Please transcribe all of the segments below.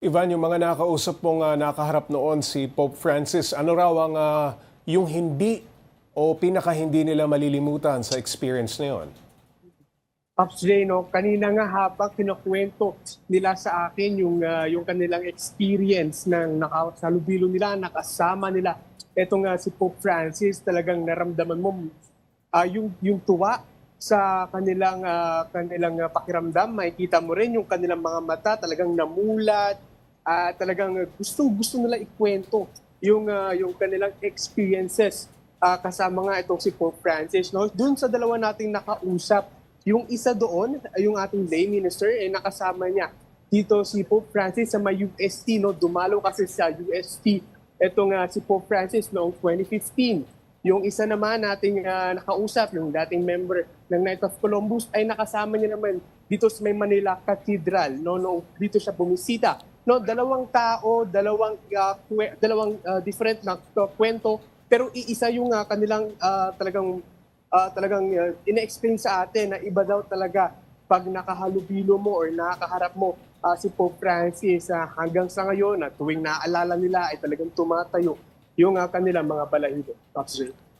Ivan, yung mga nakausap mong nakaharap noon si Pope Francis, ano raw ang yung hindi o pinaka-hindi nila malilimutan sa experience na yun? Pops Jay, no, kanina nga habang kinukwento nila sa akin yung kanilang experience ng nakasalubilo nila, nakasama nila. Ito nga si Pope Francis, talagang naramdaman mo yung tuwa sa kanilang pakiramdam. Makikita mo rin yung kanilang mga mata talagang namulat. Talagang gusto nila ikwento yung kanilang experiences kasama nga itong si Pope Francis. No? Doon sa dalawa nating nakausap, yung isa doon, yung ating lay minister, nakasama niya dito si Pope Francis sa may UST. No? Dumalo kasi sa UST itong si Pope Francis noong 2015. Yung isa naman nating nakausap, yung dating member ng Knights of Columbus, ay nakasama niya naman dito sa may Manila Cathedral. No? Noong dito siya bumisita. No, dalawang tao, dalawang different na kwento, pero iisa yung kanilang talagang ina-explain sa atin na iba daw talaga pag nakahalubilo mo or nakakaharap mo si Pope Francis hanggang sa ngayon na tuwing naaalala nila ay talagang tumatayo yung kanilang mga balahibo.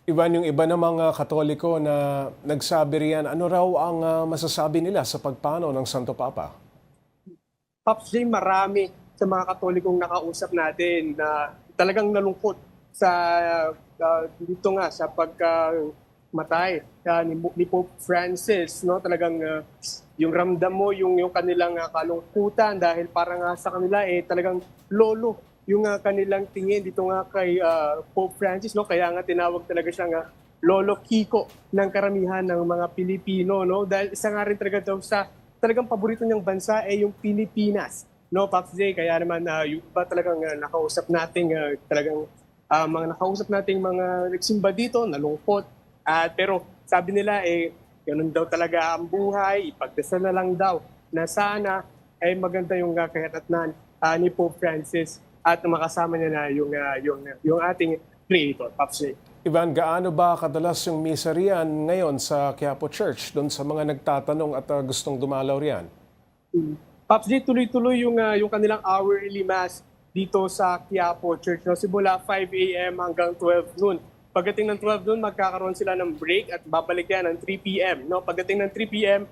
Ivan, yung iba namang Katoliko na nagsabi riyan, ano raw ang masasabi nila sa pagpanaw ng Santo Papa? Pops J, marami sa mga Katolikong nakausap natin na talagang nalungkot sa dito nga sa pagkamatay ni Pope Francis, no? Talagang yung ramdam mo yung kanilang kalungkutan dahil parang sa kanila talagang lolo yung kanilang tingin dito nga kay Pope Francis, no? Kaya nga tinawag talaga siyang Lolo Kiko ng karamihan ng mga Pilipino, no? Dahil isa nga rin talaga daw sa talagang paborito niyang bansa yung Pilipinas. No, Pops J, kaya naman yung iba talagang nakausap nating mga nakausap nating mga nagsimba dito, nalungkot. Pero sabi nila ganun daw talaga ang buhay, ipagdasal na lang daw na sana ay maganda yung kahiratnan ni Pope Francis at makasama niya na yung ating creator, Pops J. Ivan, gaano ba kadalas yung misa riyan ngayon sa Quiapo Church doon sa mga nagtatanong at gustong dumalaw riyan? Pops J, tuloy-tuloy yung kanilang hourly mass dito sa Quiapo Church. No? Simula 5 a.m. hanggang 12 noon. Pagdating ng 12 noon, magkakaroon sila ng break at babalik yan ng 3 p.m. No? Pagdating ng 3 p.m.,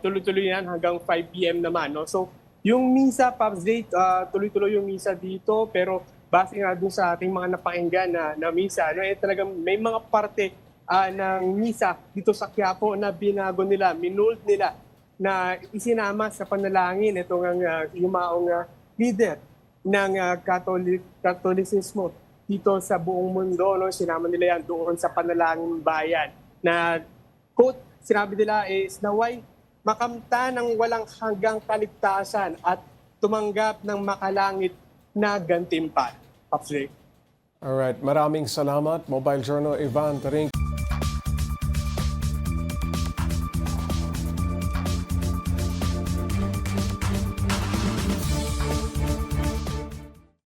tuloy-tuloy yan hanggang 5 p.m. naman. No? So, yung misa, Pops J, tuloy-tuloy yung misa dito, pero base nga dun sa ating mga napakinggan na misa, no, talagang may mga parte ng misa dito sa Quiapo na binago nila, minold nila, na isinama sa panalangin itong yumaong leader ng Katolisismo dito sa buong mundo. No? Sinama nila yan doon sa panalangin bayan na, quote, sinabi nila naway makamta ng walang hanggang kaligtasan at tumanggap ng makalangit na gantimpala. Pops J. Alright, maraming salamat. Mobile Journal Ivan Taring.